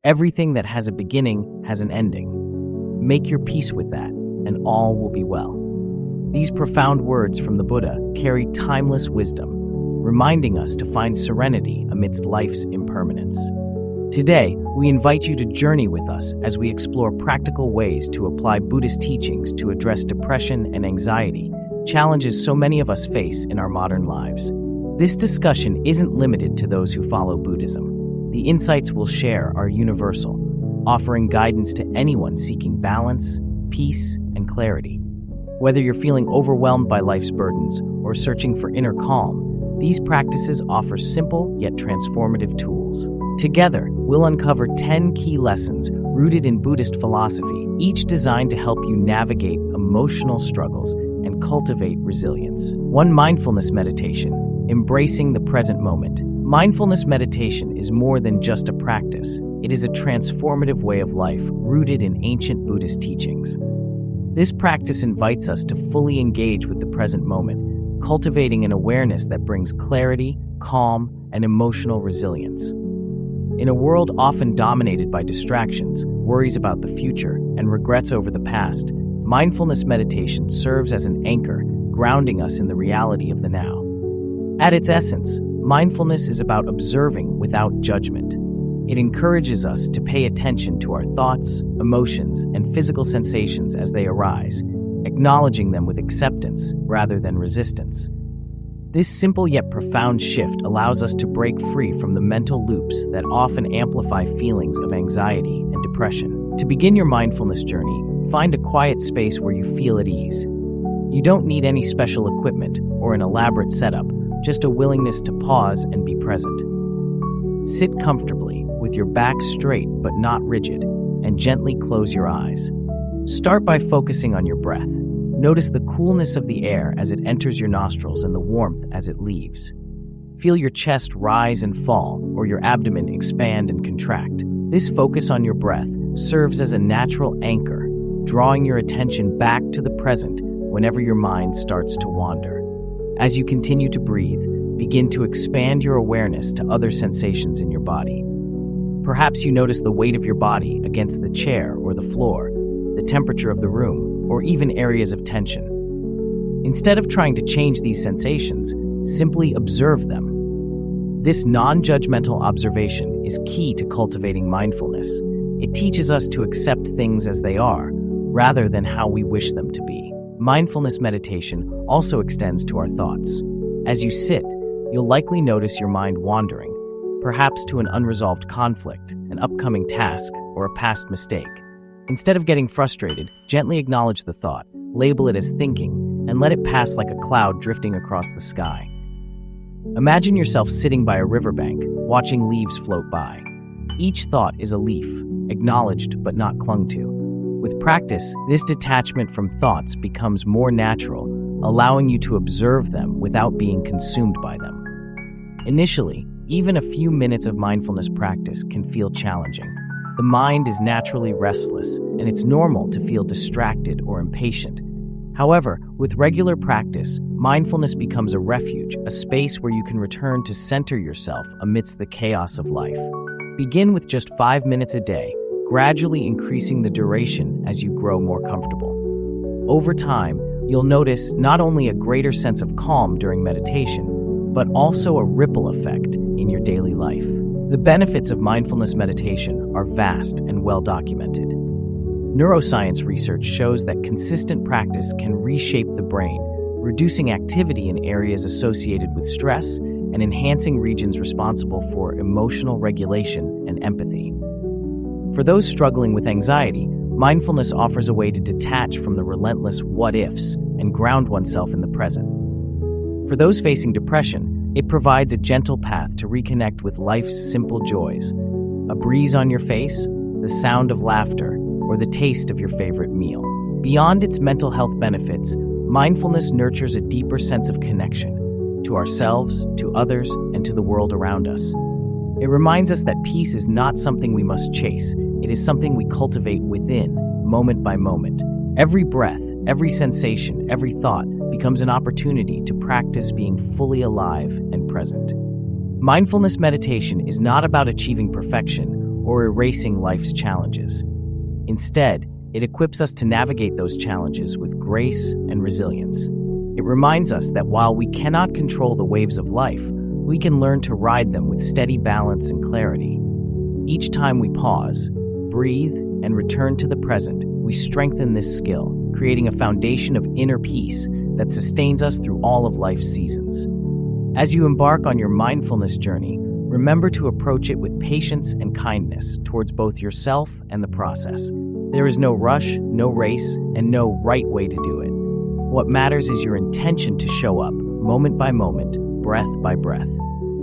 Everything that has a beginning has an ending. Make your peace with that, and all will be well. These profound words from the Buddha carry timeless wisdom, reminding us to find serenity amidst life's impermanence. Today, we invite you to journey with us as we explore practical ways to apply Buddhist teachings to address depression and anxiety, challenges so many of us face in our modern lives. This discussion isn't limited to those who follow Buddhism. The insights we'll share are universal, offering guidance to anyone seeking balance, peace, and clarity. Whether you're feeling overwhelmed by life's burdens or searching for inner calm, these practices offer simple yet transformative tools. Together, we'll uncover 10 key lessons rooted in Buddhist philosophy, each designed to help you navigate emotional struggles and cultivate resilience. 1. Mindfulness meditation, embracing the present moment. Mindfulness meditation is more than just a practice. It is a transformative way of life rooted in ancient Buddhist teachings. This practice invites us to fully engage with the present moment, cultivating an awareness that brings clarity, calm, and emotional resilience. In a world often dominated by distractions, worries about the future, and regrets over the past, mindfulness meditation serves as an anchor, grounding us in the reality of the now. At its essence, mindfulness is about observing without judgment. It encourages us to pay attention to our thoughts, emotions, and physical sensations as they arise, acknowledging them with acceptance rather than resistance. This simple yet profound shift allows us to break free from the mental loops that often amplify feelings of anxiety and depression. To begin your mindfulness journey, find a quiet space where you feel at ease. You don't need any special equipment or an elaborate setup, just a willingness to pause and be present. Sit comfortably, with your back straight but not rigid, and gently close your eyes. Start by focusing on your breath. Notice the coolness of the air as it enters your nostrils and the warmth as it leaves. Feel your chest rise and fall, or your abdomen expand and contract. This focus on your breath serves as a natural anchor, drawing your attention back to the present whenever your mind starts to wander. As you continue to breathe, begin to expand your awareness to other sensations in your body. Perhaps you notice the weight of your body against the chair or the floor, the temperature of the room, or even areas of tension. Instead of trying to change these sensations, simply observe them. This non-judgmental observation is key to cultivating mindfulness. It teaches us to accept things as they are, rather than how we wish them to be. Mindfulness meditation also extends to our thoughts. As you sit, you'll likely notice your mind wandering, perhaps to an unresolved conflict, an upcoming task, or a past mistake. Instead of getting frustrated, gently acknowledge the thought, label it as thinking, and let it pass like a cloud drifting across the sky. Imagine yourself sitting by a riverbank, watching leaves float by. Each thought is a leaf, acknowledged but not clung to. With practice, this detachment from thoughts becomes more natural, allowing you to observe them without being consumed by them. Initially, even a few minutes of mindfulness practice can feel challenging. The mind is naturally restless, and it's normal to feel distracted or impatient. However, with regular practice, mindfulness becomes a refuge, a space where you can return to center yourself amidst the chaos of life. Begin with just 5 minutes a day, gradually increasing the duration as you grow more comfortable. Over time, you'll notice not only a greater sense of calm during meditation, but also a ripple effect in your daily life. The benefits of mindfulness meditation are vast and well documented. Neuroscience research shows that consistent practice can reshape the brain, reducing activity in areas associated with stress and enhancing regions responsible for emotional regulation and empathy. For those struggling with anxiety, mindfulness offers a way to detach from the relentless what-ifs and ground oneself in the present. For those facing depression, it provides a gentle path to reconnect with life's simple joys. A breeze on your face, the sound of laughter, or the taste of your favorite meal. Beyond its mental health benefits, mindfulness nurtures a deeper sense of connection to ourselves, to others, and to the world around us. It reminds us that peace is not something we must chase. It is something we cultivate within, moment by moment. Every breath, every sensation, every thought becomes an opportunity to practice being fully alive and present. Mindfulness meditation is not about achieving perfection or erasing life's challenges. Instead, it equips us to navigate those challenges with grace and resilience. It reminds us that while we cannot control the waves of life, we can learn to ride them with steady balance and clarity. Each time we pause, breathe, and return to the present, we strengthen this skill, creating a foundation of inner peace that sustains us through all of life's seasons. As you embark on your mindfulness journey, remember to approach it with patience and kindness towards both yourself and the process. There is no rush, no race, and no right way to do it. What matters is your intention to show up, moment by moment, breath by breath.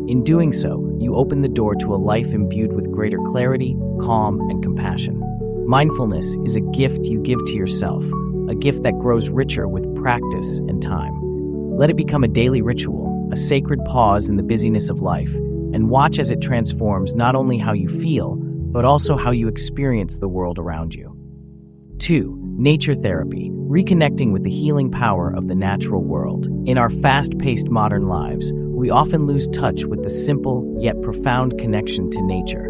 In doing so, you open the door to a life imbued with greater clarity, calm, and compassion. Mindfulness is a gift you give to yourself, a gift that grows richer with practice and time. Let it become a daily ritual, a sacred pause in the busyness of life, and watch as it transforms not only how you feel, but also how you experience the world around you. 2. Nature therapy, reconnecting with the healing power of the natural world. In our fast-paced modern lives, we often lose touch with the simple yet profound connection to nature,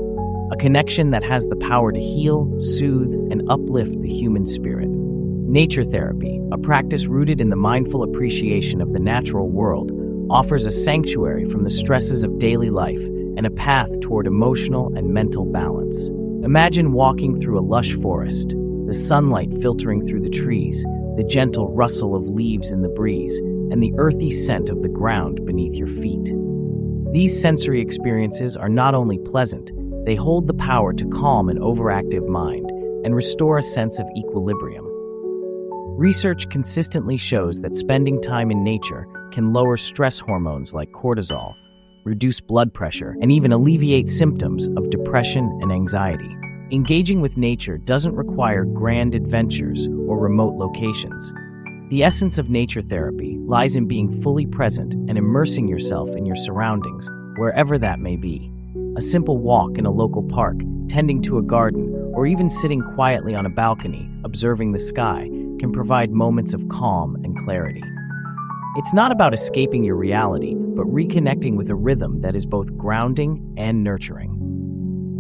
a connection that has the power to heal, soothe, and uplift the human spirit. Nature therapy, a practice rooted in the mindful appreciation of the natural world, offers a sanctuary from the stresses of daily life and a path toward emotional and mental balance. Imagine walking through a lush forest, the sunlight filtering through the trees, the gentle rustle of leaves in the breeze, and the earthy scent of the ground beneath your feet. These sensory experiences are not only pleasant, they hold the power to calm an overactive mind and restore a sense of equilibrium. Research consistently shows that spending time in nature can lower stress hormones like cortisol, reduce blood pressure, and even alleviate symptoms of depression and anxiety. Engaging with nature doesn't require grand adventures or remote locations. The essence of nature therapy lies in being fully present and immersing yourself in your surroundings, wherever that may be. A simple walk in a local park, tending to a garden, or even sitting quietly on a balcony, observing the sky, can provide moments of calm and clarity. It's not about escaping your reality, but reconnecting with a rhythm that is both grounding and nurturing.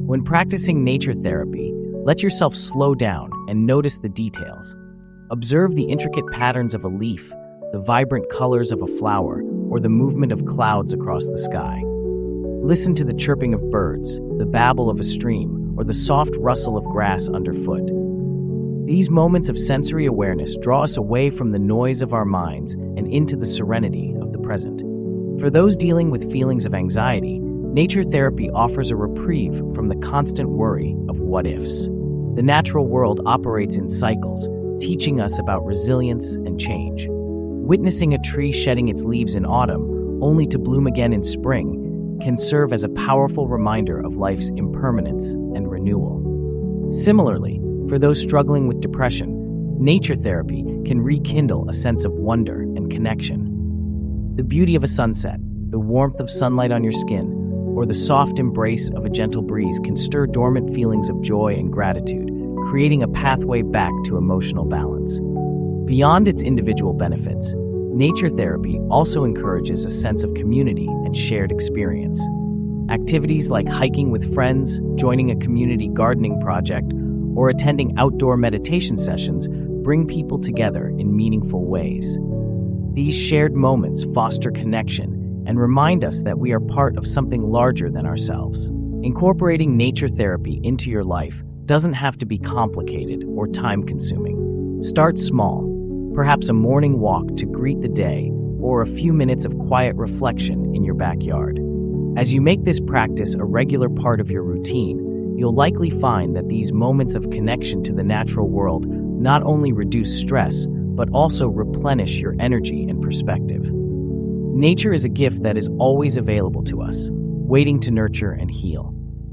When practicing nature therapy, let yourself slow down and notice the details. Observe the intricate patterns of a leaf, the vibrant colors of a flower, or the movement of clouds across the sky. Listen to the chirping of birds, the babble of a stream, or the soft rustle of grass underfoot. These moments of sensory awareness draw us away from the noise of our minds and into the serenity of the present. For those dealing with feelings of anxiety, nature therapy offers a reprieve from the constant worry of what-ifs. The natural world operates in cycles, teaching us about resilience and change. Witnessing a tree shedding its leaves in autumn, only to bloom again in spring, can serve as a powerful reminder of life's impermanence and renewal. Similarly, for those struggling with depression, nature therapy can rekindle a sense of wonder and connection. The beauty of a sunset, the warmth of sunlight on your skin, or the soft embrace of a gentle breeze can stir dormant feelings of joy and gratitude, creating a pathway back to emotional balance. Beyond its individual benefits, nature therapy also encourages a sense of community and shared experience. Activities like hiking with friends, joining a community gardening project, or attending outdoor meditation sessions bring people together in meaningful ways. These shared moments foster connection and remind us that we are part of something larger than ourselves. Incorporating nature therapy into your life doesn't have to be complicated or time-consuming. Start small, perhaps a morning walk to greet the day, or a few minutes of quiet reflection in your backyard. As you make this practice a regular part of your routine, you'll likely find that these moments of connection to the natural world not only reduce stress, but also replenish your energy and perspective. Nature is a gift that is always available to us, waiting to nurture and heal.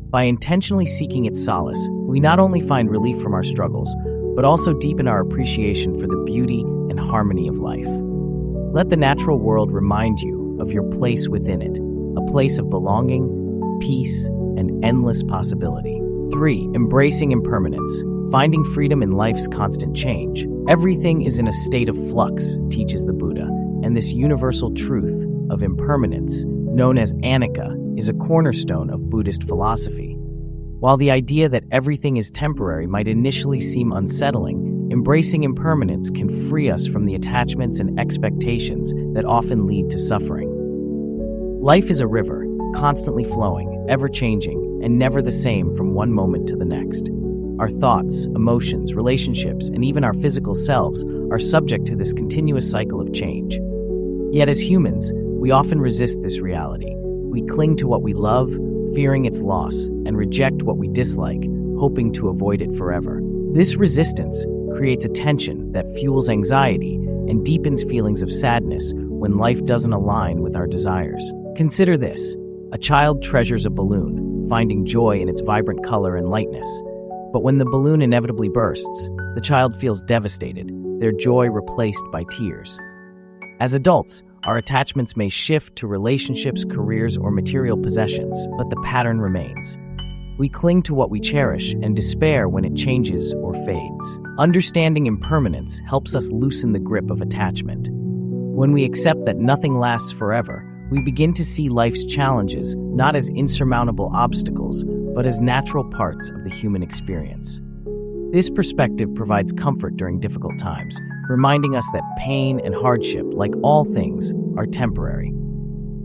By intentionally seeking its solace, we not only find relief from our struggles, but also deepen our appreciation for the beauty and harmony of life. Let the natural world remind you of your place within it, a place of belonging, peace, and endless possibility. 3. Embracing impermanence, finding freedom in life's constant change. Everything is in a state of flux, teaches the Buddha, and this universal truth of impermanence, known as anicca, is a cornerstone of Buddhist philosophy. While the idea that everything is temporary might initially seem unsettling, embracing impermanence can free us from the attachments and expectations that often lead to suffering. Life is a river, constantly flowing, ever-changing, and never the same from one moment to the next. Our thoughts, emotions, relationships, and even our physical selves are subject to this continuous cycle of change. Yet as humans, we often resist this reality. We cling to what we love, fearing its loss, and reject what we dislike, hoping to avoid it forever. This resistance creates a tension that fuels anxiety and deepens feelings of sadness when life doesn't align with our desires. Consider this. A child treasures a balloon, finding joy in its vibrant color and lightness. But when the balloon inevitably bursts, the child feels devastated, their joy replaced by tears. As adults, our attachments may shift to relationships, careers, or material possessions, but the pattern remains. We cling to what we cherish and despair when it changes or fades. Understanding impermanence helps us loosen the grip of attachment. When we accept that nothing lasts forever, we begin to see life's challenges not as insurmountable obstacles, but as natural parts of the human experience. This perspective provides comfort during difficult times, reminding us that pain and hardship, like all things, are temporary.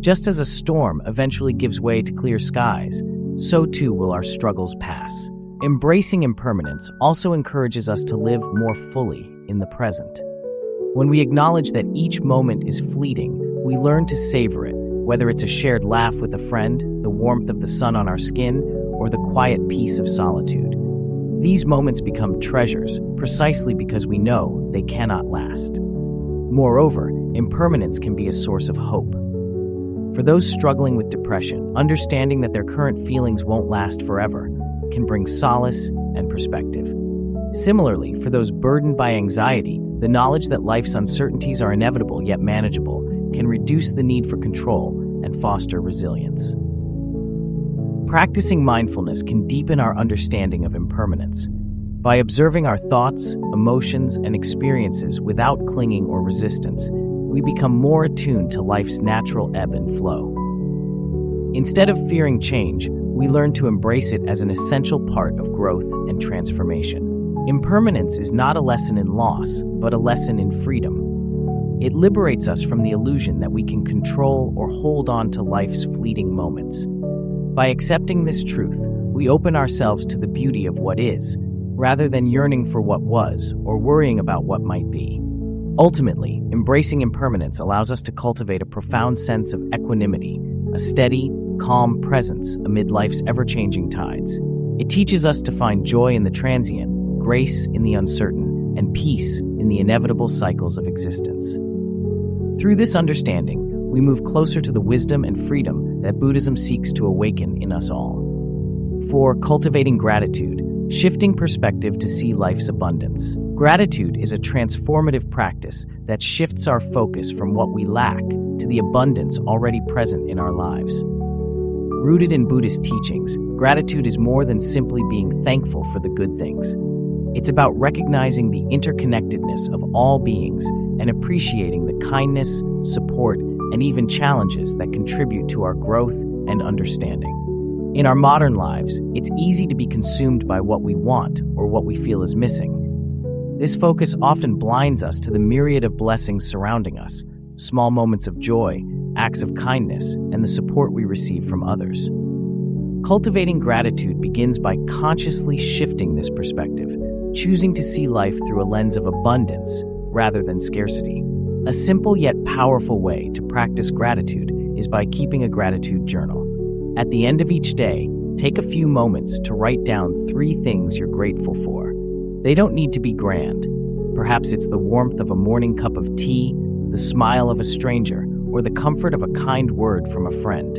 Just as a storm eventually gives way to clear skies, so too will our struggles pass. Embracing impermanence also encourages us to live more fully in the present. When we acknowledge that each moment is fleeting, we learn to savor it, whether it's a shared laugh with a friend, the warmth of the sun on our skin, or the quiet peace of solitude. These moments become treasures precisely because we know they cannot last. Moreover, impermanence can be a source of hope. For those struggling with depression, understanding that their current feelings won't last forever can bring solace and perspective. Similarly, for those burdened by anxiety, the knowledge that life's uncertainties are inevitable yet manageable can reduce the need for control and foster resilience. Practicing mindfulness can deepen our understanding of impermanence. By observing our thoughts, emotions, and experiences without clinging or resistance, we become more attuned to life's natural ebb and flow. Instead of fearing change, we learn to embrace it as an essential part of growth and transformation. Impermanence is not a lesson in loss, but a lesson in freedom. It liberates us from the illusion that we can control or hold on to life's fleeting moments. By accepting this truth, we open ourselves to the beauty of what is, rather than yearning for what was or worrying about what might be. Ultimately, embracing impermanence allows us to cultivate a profound sense of equanimity, a steady, calm presence amid life's ever-changing tides. It teaches us to find joy in the transient, grace in the uncertain, and peace in the inevitable cycles of existence. Through this understanding, we move closer to the wisdom and freedom that Buddhism seeks to awaken in us all. For cultivating gratitude, shifting perspective to see life's abundance. Gratitude is a transformative practice that shifts our focus from what we lack to the abundance already present in our lives. Rooted in Buddhist teachings, gratitude is more than simply being thankful for the good things. It's about recognizing the interconnectedness of all beings and appreciating the kindness, support, and even challenges that contribute to our growth and understanding. In our modern lives, it's easy to be consumed by what we want or what we feel is missing. This focus often blinds us to the myriad of blessings surrounding us, small moments of joy, acts of kindness, and the support we receive from others. Cultivating gratitude begins by consciously shifting this perspective, choosing to see life through a lens of abundance rather than scarcity. A simple yet powerful way to practice gratitude is by keeping a gratitude journal. At the end of each day, take a few moments to write down 3 things you're grateful for. They don't need to be grand. Perhaps it's the warmth of a morning cup of tea, the smile of a stranger, or the comfort of a kind word from a friend.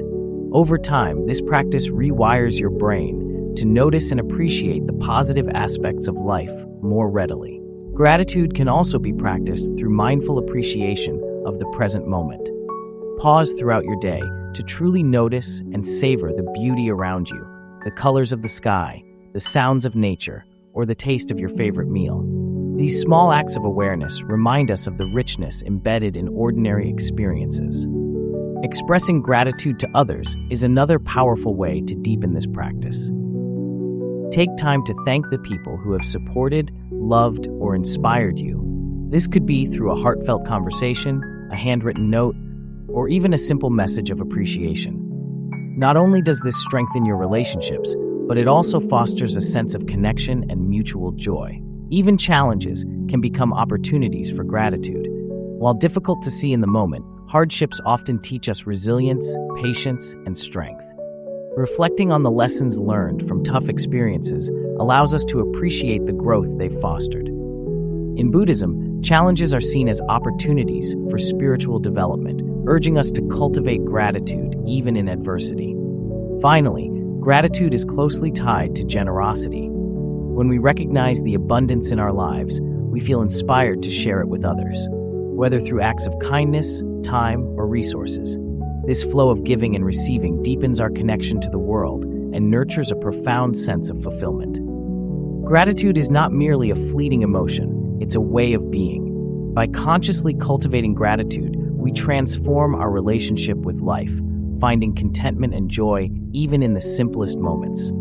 Over time, this practice rewires your brain to notice and appreciate the positive aspects of life more readily. Gratitude can also be practiced through mindful appreciation of the present moment. Pause throughout your day to truly notice and savor the beauty around you, the colors of the sky, the sounds of nature, or the taste of your favorite meal. These small acts of awareness remind us of the richness embedded in ordinary experiences. Expressing gratitude to others is another powerful way to deepen this practice. Take time to thank the people who have supported, loved, or inspired you. This could be through a heartfelt conversation, a handwritten note, or even a simple message of appreciation. Not only does this strengthen your relationships, but it also fosters a sense of connection and mutual joy. Even challenges can become opportunities for gratitude. While difficult to see in the moment, hardships often teach us resilience, patience, and strength. Reflecting on the lessons learned from tough experiences allows us to appreciate the growth they've fostered. In Buddhism, challenges are seen as opportunities for spiritual development, urging us to cultivate gratitude even in adversity. Finally, gratitude is closely tied to generosity. When we recognize the abundance in our lives, we feel inspired to share it with others, whether through acts of kindness, time, or resources. This flow of giving and receiving deepens our connection to the world and nurtures a profound sense of fulfillment. Gratitude is not merely a fleeting emotion, it's a way of being. By consciously cultivating gratitude, we transform our relationship with life, finding contentment and joy even in the simplest moments.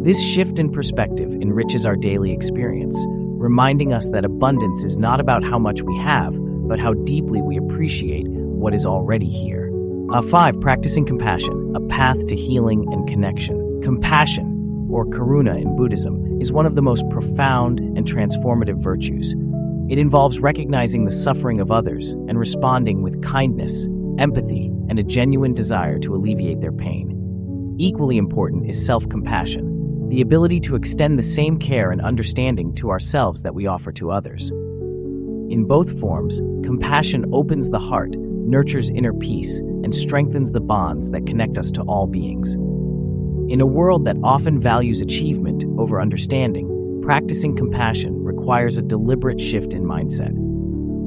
This shift in perspective enriches our daily experience, reminding us that abundance is not about how much we have, but how deeply we appreciate what is already here. 5. Practicing compassion, a path to healing and connection. Compassion, or karuna in Buddhism, is one of the most profound and transformative virtues. It involves recognizing the suffering of others and responding with kindness, empathy, and a genuine desire to alleviate their pain. Equally important is self-compassion, the ability to extend the same care and understanding to ourselves that we offer to others. In both forms, compassion opens the heart, nurtures inner peace, and strengthens the bonds that connect us to all beings. In a world that often values achievement over understanding, practicing compassion requires a deliberate shift in mindset.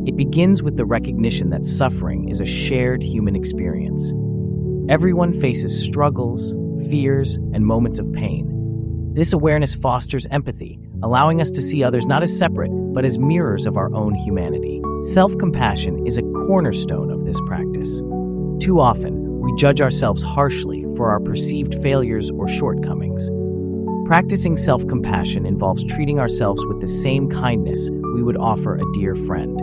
It begins with the recognition that suffering is a shared human experience. Everyone faces struggles, fears, and moments of pain. This awareness fosters empathy, allowing us to see others not as separate, but as mirrors of our own humanity. Self-compassion is a cornerstone of this practice. Too often, we judge ourselves harshly for our perceived failures or shortcomings. Practicing self-compassion involves treating ourselves with the same kindness we would offer a dear friend.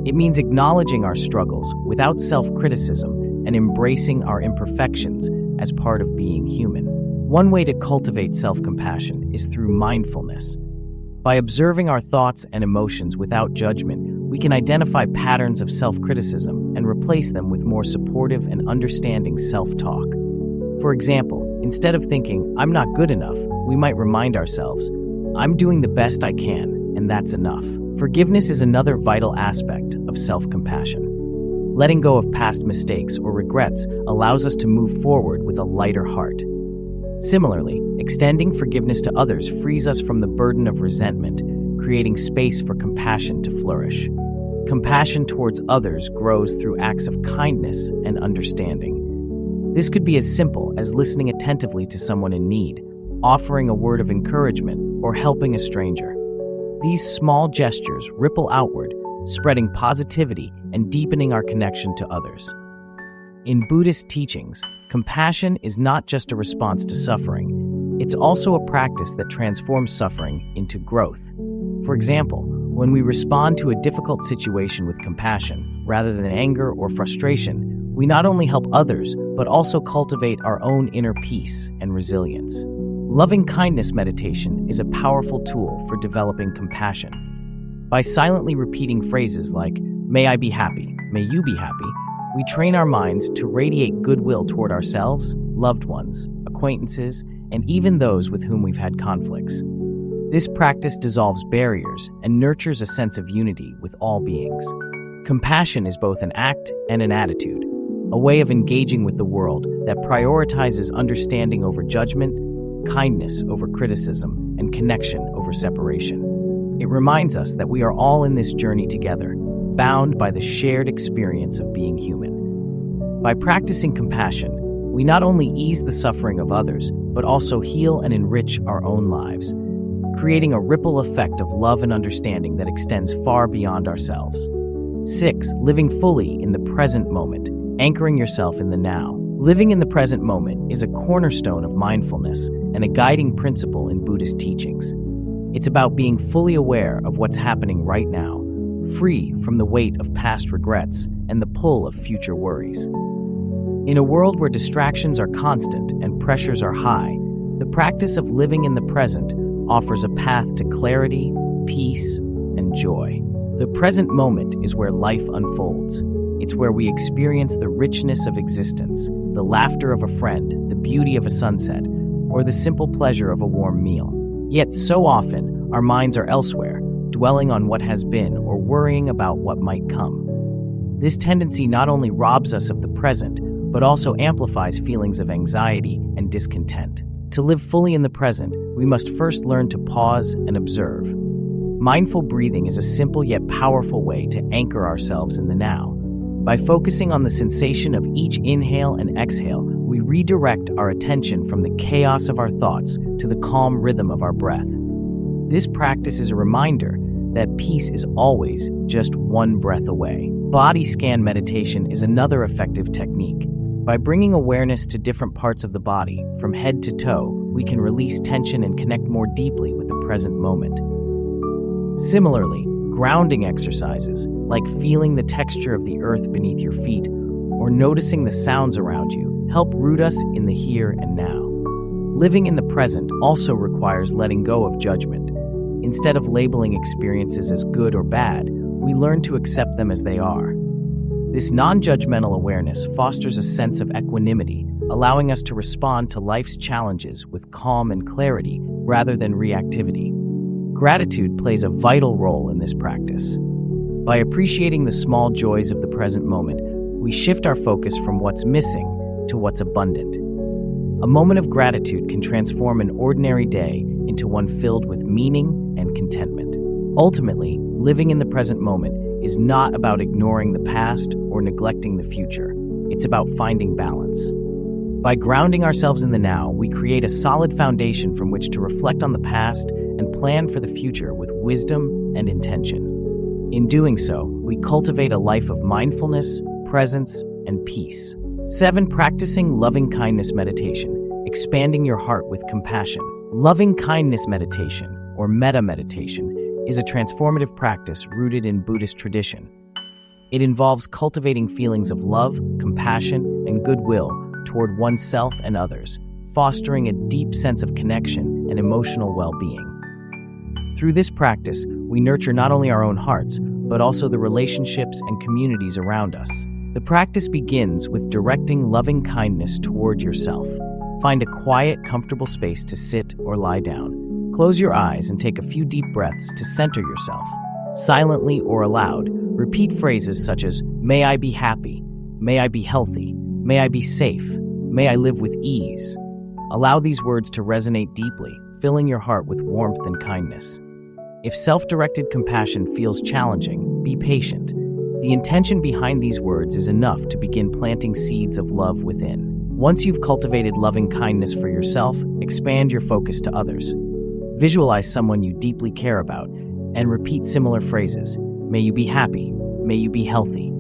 It means acknowledging our struggles without self-criticism and embracing our imperfections as part of being human. One way to cultivate self-compassion is through mindfulness. By observing our thoughts and emotions without judgment, we can identify patterns of self-criticism and replace them with more supportive and understanding self-talk. For example, instead of thinking, "I'm not good enough," we might remind ourselves, "I'm doing the best I can, and that's enough." Forgiveness is another vital aspect of self-compassion. Letting go of past mistakes or regrets allows us to move forward with a lighter heart. Similarly, extending forgiveness to others frees us from the burden of resentment, creating space for compassion to flourish. Compassion towards others grows through acts of kindness and understanding. This could be as simple as listening attentively to someone in need, offering a word of encouragement, or helping a stranger. These small gestures ripple outward, spreading positivity and deepening our connection to others. In Buddhist teachings, compassion is not just a response to suffering, it's also a practice that transforms suffering into growth. For example, when we respond to a difficult situation with compassion, rather than anger or frustration, we not only help others, but also cultivate our own inner peace and resilience. Loving kindness meditation is a powerful tool for developing compassion. By silently repeating phrases like, "May I be happy, may you be happy," we train our minds to radiate goodwill toward ourselves, loved ones, acquaintances, and even those with whom we've had conflicts. This practice dissolves barriers and nurtures a sense of unity with all beings. Compassion is both an act and an attitude, a way of engaging with the world that prioritizes understanding over judgment, kindness over criticism, and connection over separation. It reminds us that we are all in this journey together, bound by the shared experience of being human. By practicing compassion, we not only ease the suffering of others, but also heal and enrich our own lives, creating a ripple effect of love and understanding that extends far beyond ourselves. 6. Living fully in the present moment, anchoring yourself in the now. Living in the present moment is a cornerstone of mindfulness and a guiding principle in Buddhism. Buddhist teachings. It's about being fully aware of what's happening right now, free from the weight of past regrets and the pull of future worries. In a world where distractions are constant and pressures are high, the practice of living in the present offers a path to clarity, peace, and joy. The present moment is where life unfolds. It's where we experience the richness of existence, the laughter of a friend, the beauty of a sunset, or the simple pleasure of a warm meal. Yet so often, our minds are elsewhere, dwelling on what has been or worrying about what might come. This tendency not only robs us of the present, but also amplifies feelings of anxiety and discontent. To live fully in the present, we must first learn to pause and observe. Mindful breathing is a simple yet powerful way to anchor ourselves in the now. By focusing on the sensation of each inhale and exhale, we redirect our attention from the chaos of our thoughts to the calm rhythm of our breath. This practice is a reminder that peace is always just one breath away. Body scan meditation is another effective technique. By bringing awareness to different parts of the body, from head to toe, we can release tension and connect more deeply with the present moment. Similarly, grounding exercises, like feeling the texture of the earth beneath your feet or noticing the sounds around you, help root us in the here and now. Living in the present also requires letting go of judgment. Instead of labeling experiences as good or bad, we learn to accept them as they are. This non-judgmental awareness fosters a sense of equanimity, allowing us to respond to life's challenges with calm and clarity rather than reactivity. Gratitude plays a vital role in this practice. By appreciating the small joys of the present moment, we shift our focus from what's missing to what's abundant. A moment of gratitude can transform an ordinary day into one filled with meaning and contentment. Ultimately, living in the present moment is not about ignoring the past or neglecting the future. It's about finding balance. By grounding ourselves in the now, we create a solid foundation from which to reflect on the past and plan for the future with wisdom and intention. In doing so, we cultivate a life of mindfulness, presence, and peace. 7. Practicing loving-kindness meditation, expanding your heart with compassion. Loving-kindness meditation, or metta meditation, is a transformative practice rooted in Buddhist tradition. It involves cultivating feelings of love, compassion, and goodwill toward oneself and others, fostering a deep sense of connection and emotional well-being. Through this practice, we nurture not only our own hearts, but also the relationships and communities around us. The practice begins with directing loving kindness toward yourself. Find a quiet, comfortable space to sit or lie down. Close your eyes and take a few deep breaths to center yourself. Silently or aloud, repeat phrases such as, "May I be happy," "May I be healthy," "May I be safe," "May I live with ease." Allow these words to resonate deeply, filling your heart with warmth and kindness. If self-directed compassion feels challenging, be patient. The intention behind these words is enough to begin planting seeds of love within. Once you've cultivated loving kindness for yourself, expand your focus to others. Visualize someone you deeply care about and repeat similar phrases. May you be happy. May you be healthy.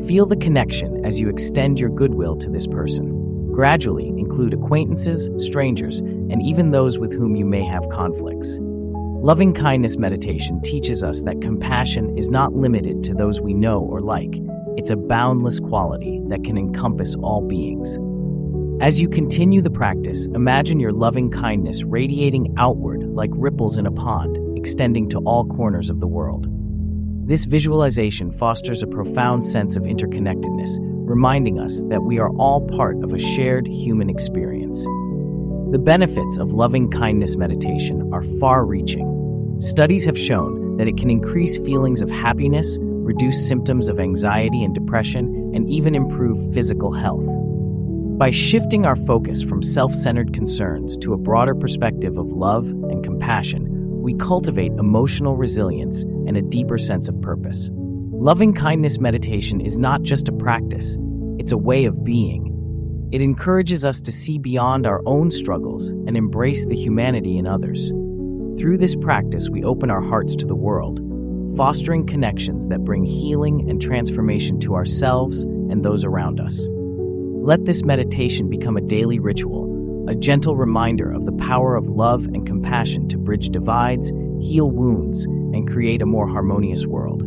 Feel the connection as you extend your goodwill to this person. Gradually include acquaintances, strangers, and even those with whom you may have conflicts. Loving kindness meditation teaches us that compassion is not limited to those we know or like. It's a boundless quality that can encompass all beings. As you continue the practice, imagine your loving kindness radiating outward like ripples in a pond, extending to all corners of the world. This visualization fosters a profound sense of interconnectedness, reminding us that we are all part of a shared human experience. The benefits of loving kindness meditation are far-reaching. Studies have shown that it can increase feelings of happiness, reduce symptoms of anxiety and depression, and even improve physical health. By shifting our focus from self-centered concerns to a broader perspective of love and compassion, we cultivate emotional resilience and a deeper sense of purpose. Loving kindness meditation is not just a practice, it's a way of being. It encourages us to see beyond our own struggles and embrace the humanity in others. Through this practice, we open our hearts to the world, fostering connections that bring healing and transformation to ourselves and those around us. Let this meditation become a daily ritual, a gentle reminder of the power of love and compassion to bridge divides, heal wounds, and create a more harmonious world.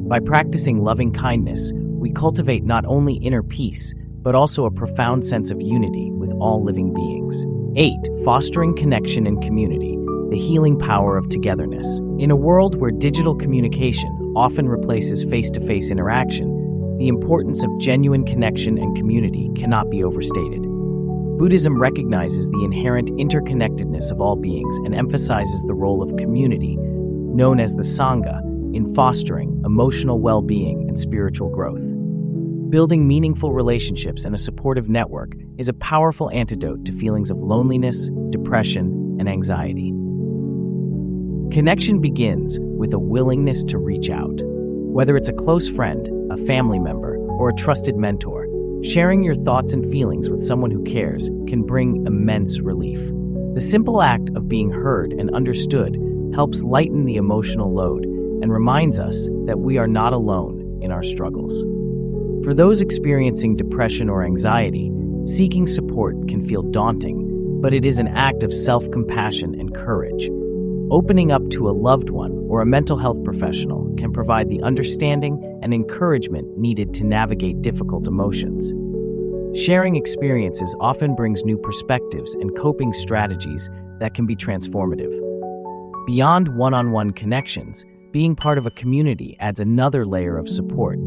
By practicing loving kindness, we cultivate not only inner peace, but also a profound sense of unity with all living beings. 8. Fostering connection and community, the healing power of togetherness. In a world where digital communication often replaces face-to-face interaction, the importance of genuine connection and community cannot be overstated. Buddhism recognizes the inherent interconnectedness of all beings and emphasizes the role of community, known as the Sangha, in fostering emotional well-being and spiritual growth. Building meaningful relationships and a supportive network is a powerful antidote to feelings of loneliness, depression, and anxiety. Connection begins with a willingness to reach out. Whether it's a close friend, a family member, or a trusted mentor, sharing your thoughts and feelings with someone who cares can bring immense relief. The simple act of being heard and understood helps lighten the emotional load and reminds us that we are not alone in our struggles. For those experiencing depression or anxiety, seeking support can feel daunting, but it is an act of self-compassion and courage. Opening up to a loved one or a mental health professional can provide the understanding and encouragement needed to navigate difficult emotions. Sharing experiences often brings new perspectives and coping strategies that can be transformative. Beyond one-on-one connections, being part of a community adds another layer of support.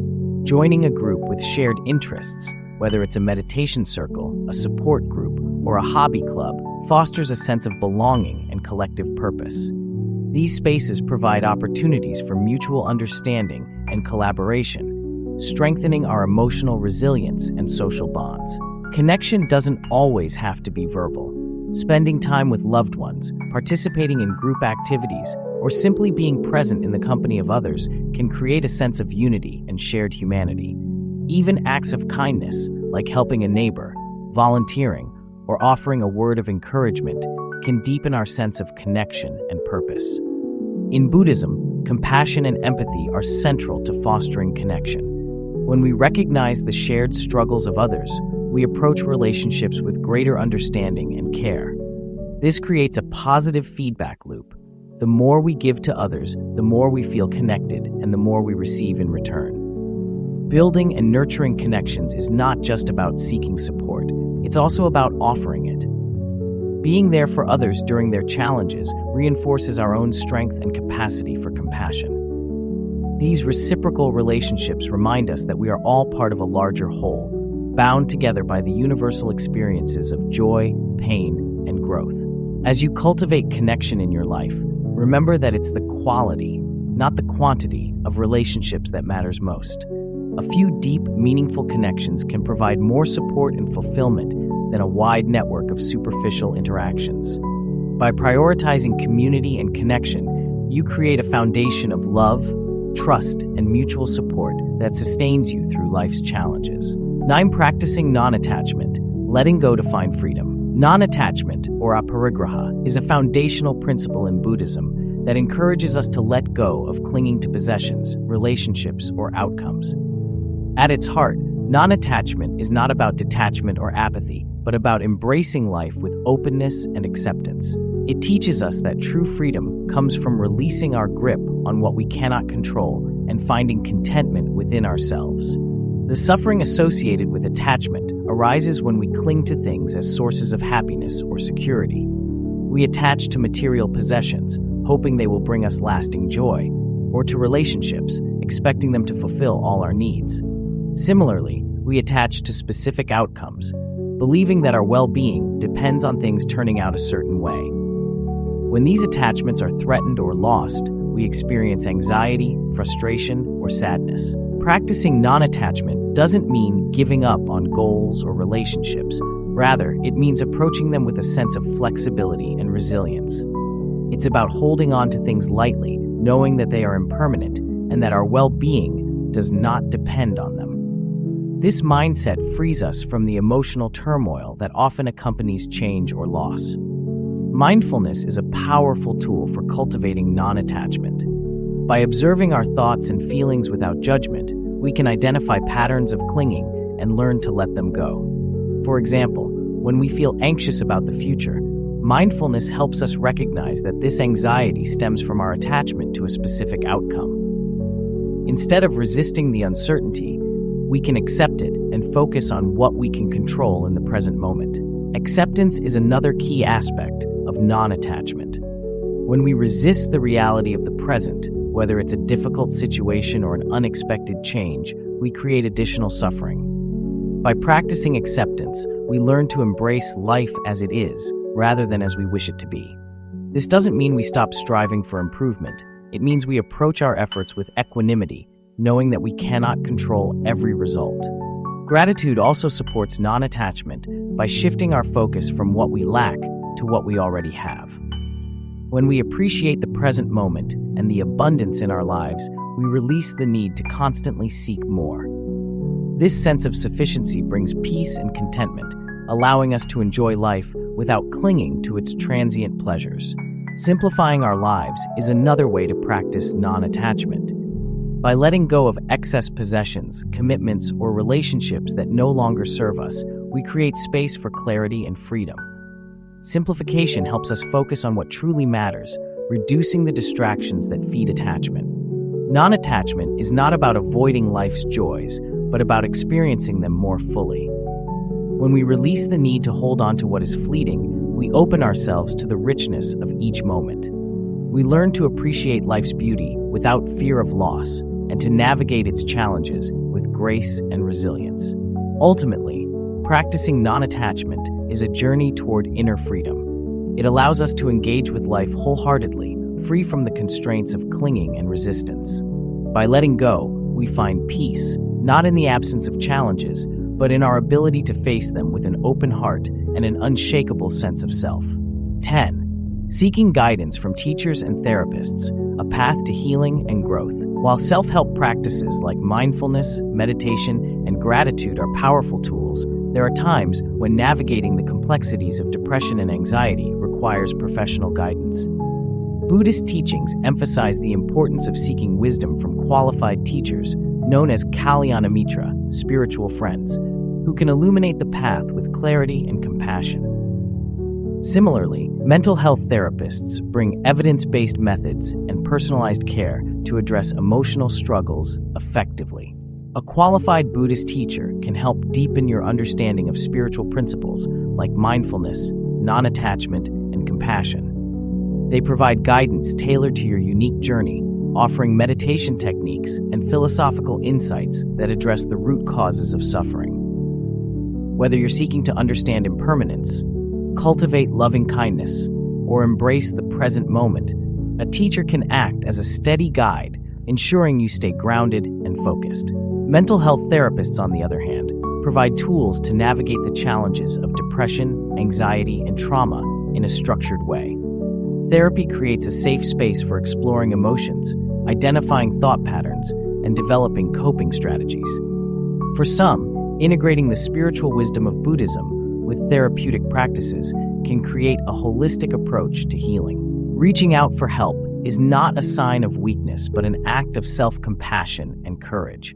Joining a group with shared interests, whether it's a meditation circle, a support group, or a hobby club, fosters a sense of belonging and collective purpose. These spaces provide opportunities for mutual understanding and collaboration, strengthening our emotional resilience and social bonds. Connection doesn't always have to be verbal. Spending time with loved ones, participating in group activities, or simply being present in the company of others can create a sense of unity and shared humanity. Even acts of kindness, like helping a neighbor, volunteering, or offering a word of encouragement, can deepen our sense of connection and purpose. In Buddhism, compassion and empathy are central to fostering connection. When we recognize the shared struggles of others, we approach relationships with greater understanding and care. This creates a positive feedback loop. The more we give to others, the more we feel connected and the more we receive in return. Building and nurturing connections is not just about seeking support, it's also about offering it. Being there for others during their challenges reinforces our own strength and capacity for compassion. These reciprocal relationships remind us that we are all part of a larger whole, bound together by the universal experiences of joy, pain, and growth. As you cultivate connection in your life, remember that it's the quality, not the quantity, of relationships that matters most. A few deep, meaningful connections can provide more support and fulfillment than a wide network of superficial interactions. By prioritizing community and connection, you create a foundation of love, trust, and mutual support that sustains you through life's challenges. 9. Practicing non-attachment, letting go to find freedom. Non-attachment, or aparigraha, is a foundational principle in Buddhism that encourages us to let go of clinging to possessions, relationships, or outcomes. At its heart, non-attachment is not about detachment or apathy, but about embracing life with openness and acceptance. It teaches us that true freedom comes from releasing our grip on what we cannot control and finding contentment within ourselves. The suffering associated with attachment arises when we cling to things as sources of happiness or security. We attach to material possessions, hoping they will bring us lasting joy, or to relationships, expecting them to fulfill all our needs. Similarly, we attach to specific outcomes, believing that our well-being depends on things turning out a certain way. When these attachments are threatened or lost, we experience anxiety, frustration, or sadness. Practicing non-attachment doesn't mean giving up on goals or relationships. Rather, it means approaching them with a sense of flexibility and resilience. It's about holding on to things lightly, knowing that they are impermanent and that our well-being does not depend on them. This mindset frees us from the emotional turmoil that often accompanies change or loss. Mindfulness is a powerful tool for cultivating non-attachment. By observing our thoughts and feelings without judgment, we can identify patterns of clinging and learn to let them go. For example, when we feel anxious about the future, mindfulness helps us recognize that this anxiety stems from our attachment to a specific outcome. Instead of resisting the uncertainty, we can accept it and focus on what we can control in the present moment. Acceptance is another key aspect of non-attachment. When we resist the reality of the present, whether it's a difficult situation or an unexpected change, we create additional suffering. By practicing acceptance, we learn to embrace life as it is, rather than as we wish it to be. This doesn't mean we stop striving for improvement. It means we approach our efforts with equanimity, knowing that we cannot control every result. Gratitude also supports non-attachment by shifting our focus from what we lack to what we already have. When we appreciate the present moment and the abundance in our lives, we release the need to constantly seek more. This sense of sufficiency brings peace and contentment, allowing us to enjoy life without clinging to its transient pleasures. Simplifying our lives is another way to practice non-attachment. By letting go of excess possessions, commitments, or relationships that no longer serve us, we create space for clarity and freedom. Simplification helps us focus on what truly matters, reducing the distractions that feed attachment. Non-attachment is not about avoiding life's joys, but about experiencing them more fully. When we release the need to hold on to what is fleeting, we open ourselves to the richness of each moment. We learn to appreciate life's beauty without fear of loss and to navigate its challenges with grace and resilience. Ultimately, practicing non-attachment is a journey toward inner freedom. It allows us to engage with life wholeheartedly, free from the constraints of clinging and resistance. By letting go, we find peace, not in the absence of challenges, but in our ability to face them with an open heart and an unshakable sense of self. 10. Seeking guidance from teachers and therapists, a path to healing and growth. While self-help practices like mindfulness, meditation, and gratitude are powerful tools, there are times when navigating the complexities of depression and anxiety requires professional guidance. Buddhist teachings emphasize the importance of seeking wisdom from qualified teachers, known as Kalyana Mitra, spiritual friends, who can illuminate the path with clarity and compassion. Similarly, mental health therapists bring evidence-based methods and personalized care to address emotional struggles effectively. A qualified Buddhist teacher can help deepen your understanding of spiritual principles like mindfulness, non-attachment, and compassion. They provide guidance tailored to your unique journey, offering meditation techniques and philosophical insights that address the root causes of suffering. Whether you're seeking to understand impermanence, cultivate loving kindness, or embrace the present moment, a teacher can act as a steady guide, ensuring you stay grounded and focused. Mental health therapists, on the other hand, provide tools to navigate the challenges of depression, anxiety, and trauma in a structured way. Therapy creates a safe space for exploring emotions, identifying thought patterns, and developing coping strategies. For some, integrating the spiritual wisdom of Buddhism with therapeutic practices can create a holistic approach to healing. Reaching out for help is not a sign of weakness, but an act of self-compassion and courage.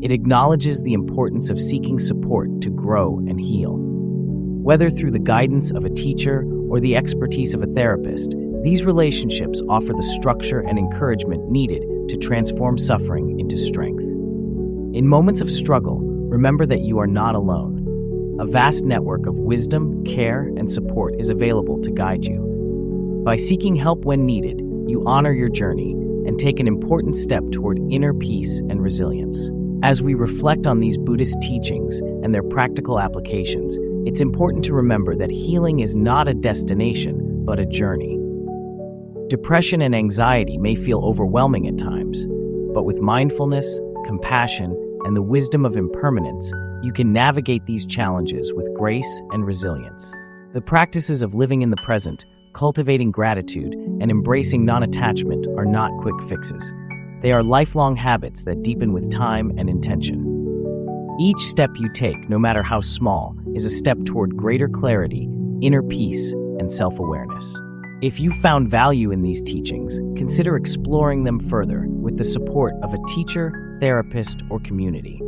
It acknowledges the importance of seeking support to grow and heal. Whether through the guidance of a teacher or the expertise of a therapist, these relationships offer the structure and encouragement needed to transform suffering into strength. In moments of struggle, remember that you are not alone. A vast network of wisdom, care, and support is available to guide you. By seeking help when needed, you honor your journey and take an important step toward inner peace and resilience. As we reflect on these Buddhist teachings and their practical applications, it's important to remember that healing is not a destination, but a journey. Depression and anxiety may feel overwhelming at times, but with mindfulness, compassion, and the wisdom of impermanence, you can navigate these challenges with grace and resilience. The practices of living in the present, cultivating gratitude, and embracing non-attachment are not quick fixes. They are lifelong habits that deepen with time and intention. Each step you take, no matter how small, is a step toward greater clarity, inner peace, and self-awareness. If you found value in these teachings, consider exploring them further with the support of a teacher, therapist, or community.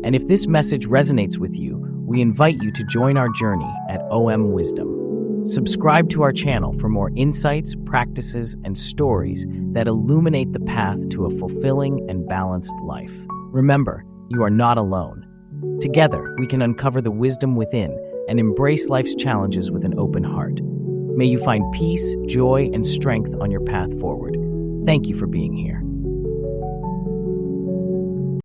And if this message resonates with you, we invite you to join our journey at OM Wisdom. Subscribe to our channel for more insights, practices, and stories that illuminate the path to a fulfilling and balanced life. Remember, you are not alone. Together, we can uncover the wisdom within and embrace life's challenges with an open heart. May you find peace, joy, and strength on your path forward. Thank you for being here.